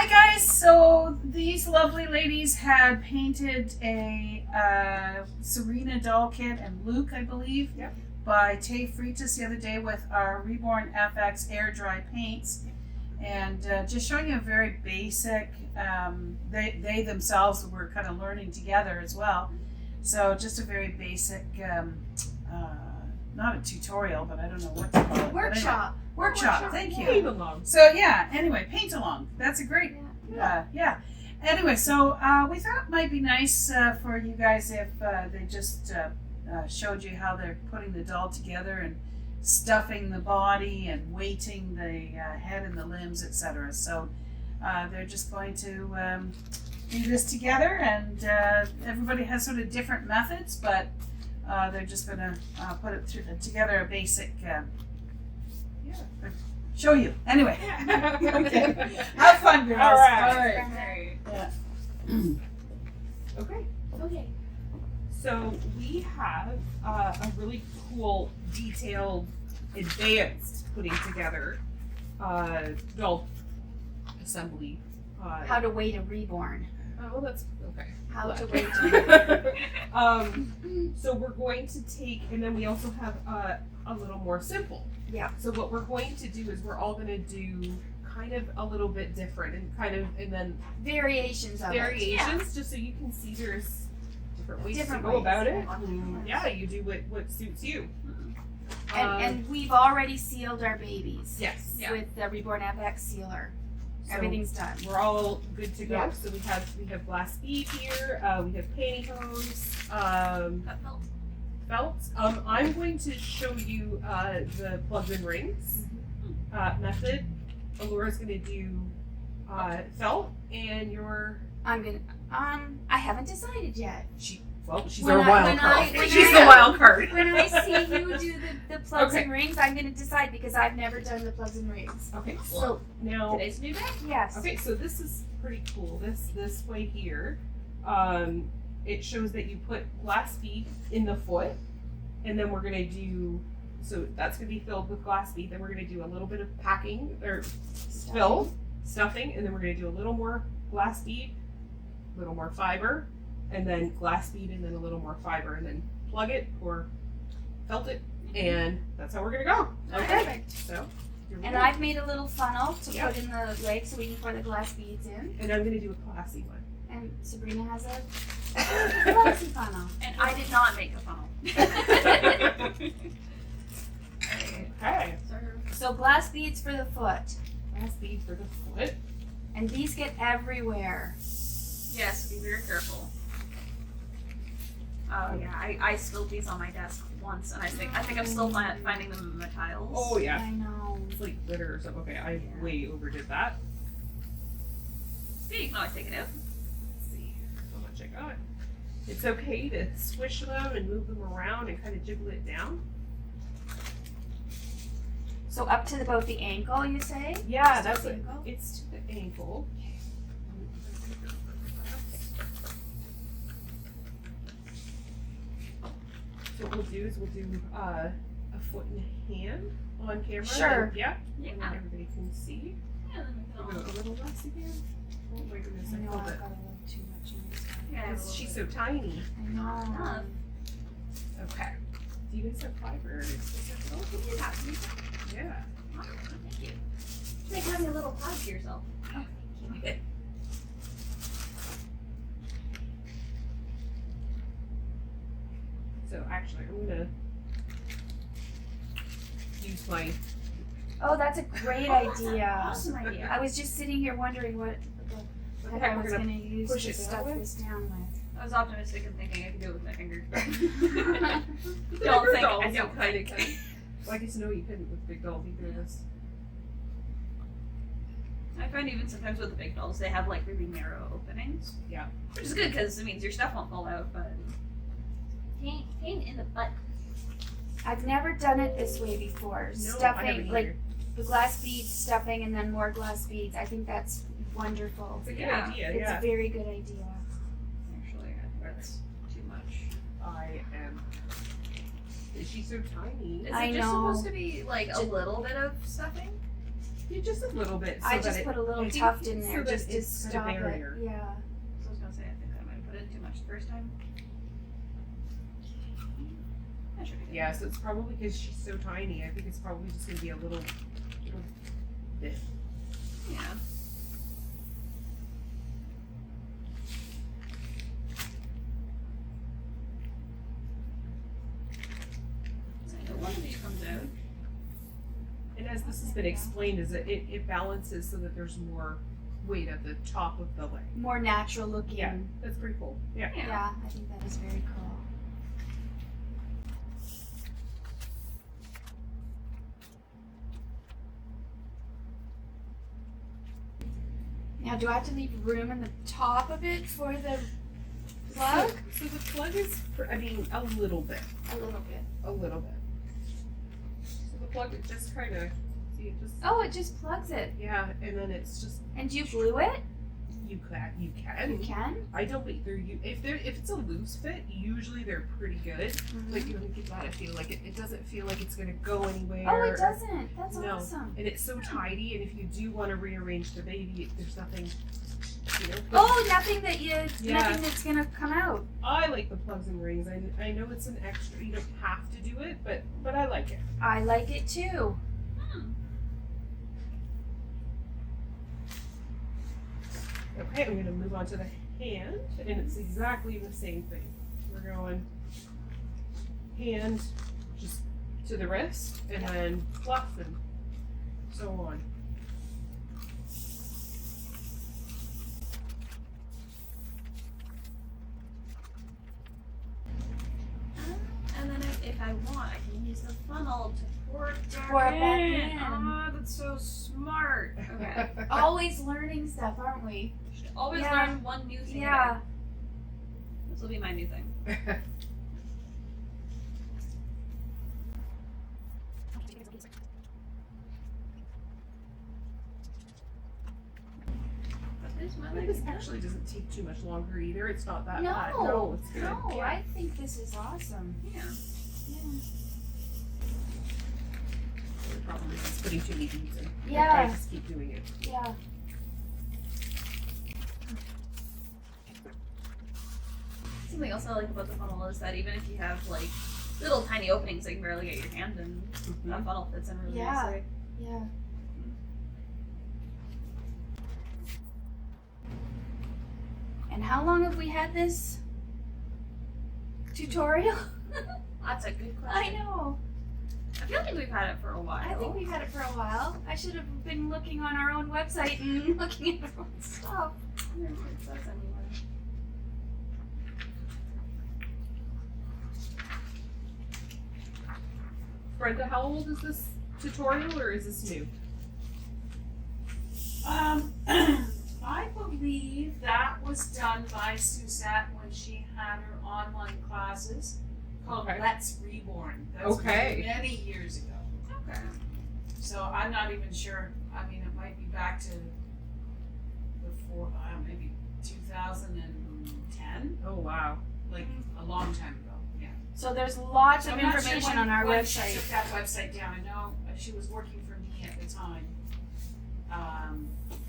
Hi guys! So these lovely ladies had painted a Serena doll kit and Luke, I believe, by Tay Freitas the other day with our Reborn FX air dry paints, and just showing you a very basic. They themselves were kind of learning together as well, so just a very basic, not a tutorial, but I don't know what to call it. Workshop. Workshop. Thank you. Paint along. So yeah, anyway, paint along. That's a great, yeah. Anyway, so we thought it might be nice for you guys if they just showed you how they're putting the doll together and stuffing the body and weighting the head and the limbs, etc. So they're just going to do this together, and everybody has sort of different methods, but they're just going to put it together a basic. Show you. Anyway. Okay. Have fun, girls. All right. Yeah. Okay. Okay. So we have a really cool, detailed, advanced putting together doll assembly. How to weight a reborn. Oh, that's okay. How Glad. to weight So we're going to take, and then we also have a little more simple. Yeah. So what we're going to do is we're all going to do kind of a little bit different and then variations of variations, just so you can see there's different ways Different to go ways, about it. yeah. Yeah, you do what suits you. And we've already sealed our babies Yes. with the Reborn FX sealer. So Everything's done. we're all good to go. Yeah. So we have glass bead here. We have pantyhose. Felt. I'm going to show you the plugs and rings method. Alora's going to do felt, and I'm gonna. I haven't decided yet. she's When our I- wild when card. I- when She's I- the wild card. When I see you do the plugs Okay. and rings, I'm gonna decide because I've never done the plugs and rings. Okay, So so now. Today's new day. yes. Okay, so this is pretty cool. This way here, it shows that you put glass bead in the foot, and then we're gonna do. So that's gonna be filled with glass bead. Then we're gonna do a little bit of packing or stuffing, and then we're gonna do a little more glass bead, a little more fiber, and then glass bead, and then a little more fiber, and then plug it or felt it, and that's how we're gonna go. Okay. Perfect. So. here we And go. I've made a little funnel to Yeah. put in the leg so we can pour the glass beads in. And I'm gonna do a classy one. And Sabrina has a classy funnel. And I did not make a funnel. Okay. So glass beads for the foot. Glass bead for the foot. And these get everywhere. Yes, be very careful. Oh yeah, I spilled these on my desk once, and I think I'm still finding them in the tiles. Oh yeah. I know. It's like glitter or something. Okay, I way overdid that. See, you can always take it out. Let's see how much I got. It's okay to squish them and move them around and kind of jiggle it down. So up to about the ankle, you say? Yeah, Just that's to the it. ankle? It's to the ankle. So what we'll do is we'll do a foot and a hand on camera. Sure. Yeah. Yeah. And then everybody can see. Yeah, then we Go can a all- little less again. Oh my goodness, I I know felt I've it. got a little too much in this one. Yeah, Because she's so tiny. I know. Okay. Do you guys have fiber? Yeah. Thank you. It's like having a little pod to yourself. So actually, I'm gonna use my. Oh, that's a great idea. Awesome idea. I was just sitting here wondering what the heck I was going to use push to it that stuff way? this down with. I was optimistic and thinking I could do it with my finger. Don't think- I dolls, don't you kinda think. can. Well, I guess no, you couldn't with big dolls either. This. I find even sometimes with the big dolls, they have like really narrow openings. Yeah. Which is good because it means your stuff won't fall out, but pain in the butt. I've never done it this way before. No, I Stuffing, haven't like either. the glass beads, stuffing, and then more glass beads. I think that's wonderful. It's a good Yeah, idea. It's Yeah. a very good idea. Actually, I think that's too much. I am. She's so tiny. Is I it just know. supposed to be like a little bit of stuffing? You just a little bit. So I that just it, put a little I think tuft in so there that just to it's got a stop it. barrier. Yeah. So I was gonna say, I think I might have put in too much the first time. That should be good. Yeah, so it's probably because she's so tiny. I think it's probably just gonna be a little bit. Yeah. So I know one of these comes out. And as this has been explained, is that it balances so that there's more weight at the top of the leg. More natural looking. Yeah. That's pretty cool. Yeah. Yeah, I think that is very cool. Now, do I have to leave room in the top of it for the plug? So the plug is, I mean, a little bit. A little bit. A little bit. So the plug, it just kind of, see, it just, Oh, it just plugs it. yeah, and then it's just, And you glue it? you can. You can? I don't, but if it's a loose fit, usually they're pretty good. Like, you don't get that, I feel like it doesn't feel like it's gonna go anywhere. Oh, it doesn't. That's No. awesome. And it's so tidy, and if you do want to rearrange the baby, there's nothing, you know. Oh, nothing Yeah. nothing that's gonna come out. I like the plugs and rings. I know it's an extra. You don't have to do it, but I like it. I like it too. Okay, I'm gonna move on to the hand, and it's exactly the same thing. We're going hand just to the wrist, and then fluff and so on. And then if I want, I can use the funnel to pour it back Pour it back in. in. Oh, that's so smart. Okay. Always learning stuff, aren't we? Should always Yeah. learn one new thing. Yeah. This will be my new thing. That is my Well, leg. this actually doesn't take too much longer either. It's not that No. bad. No, it's good. No, Yeah. I think this is awesome. Yeah. Yeah. The problem is it's putting too many beads in. Yeah. I just keep doing it. Yeah. Something else I like about the funnel is that even if you have like little tiny openings that you can barely get your hand in, that funnel fits in really Yeah. nicely. Yeah. And how long have we had this tutorial? That's a good I question. know. I feel like we've had it for a while. I think we've had it for a while. I should have been looking on our own website and looking at our own stuff. I don't know if it says anywhere. Brenda, how old is this tutorial, or is this new? I believe that was done by Suzette when she had her online classes called Okay. Let's Reborn. That's Okay. many years ago. Okay. So I'm not even sure. I mean, it might be back to before, maybe 2010, Oh wow. like a long time ago. Yeah. So there's lots of I'm not sure information when- on our when She website. took that website down. I know she was working for me at the time,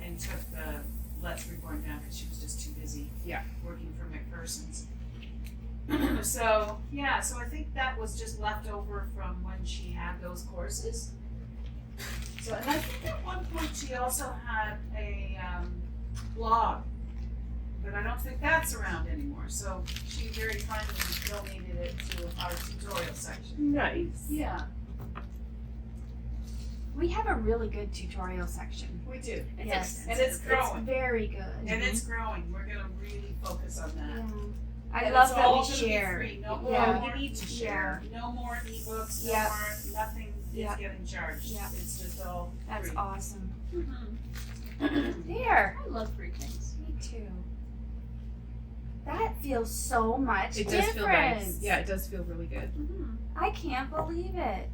and took the Let's Reborn down because she was just too busy. Yeah. Working for McPherson's. So yeah, so I think that was just left over from when she had those courses. So, and I think at one point she also had a blog, but I don't think that's around anymore. So she very kindly donated it to our tutorial section. Nice. Yeah, We have a really good tutorial section. we do. It's Yes. And it's It's growing. very good. And it's growing. We're gonna really focus on that. Yeah. I And love it's that all we gonna be share. free. No, Yeah. you need to share. No more ebooks. No Yeah. more. Nothing Yeah. is getting charged. Yeah. It's just all That's free. awesome. Mm-hmm. There. I love free things. Me too. That feels so much It does different. feel nice. Yeah, it does feel really good. Mm-hmm. I can't believe it.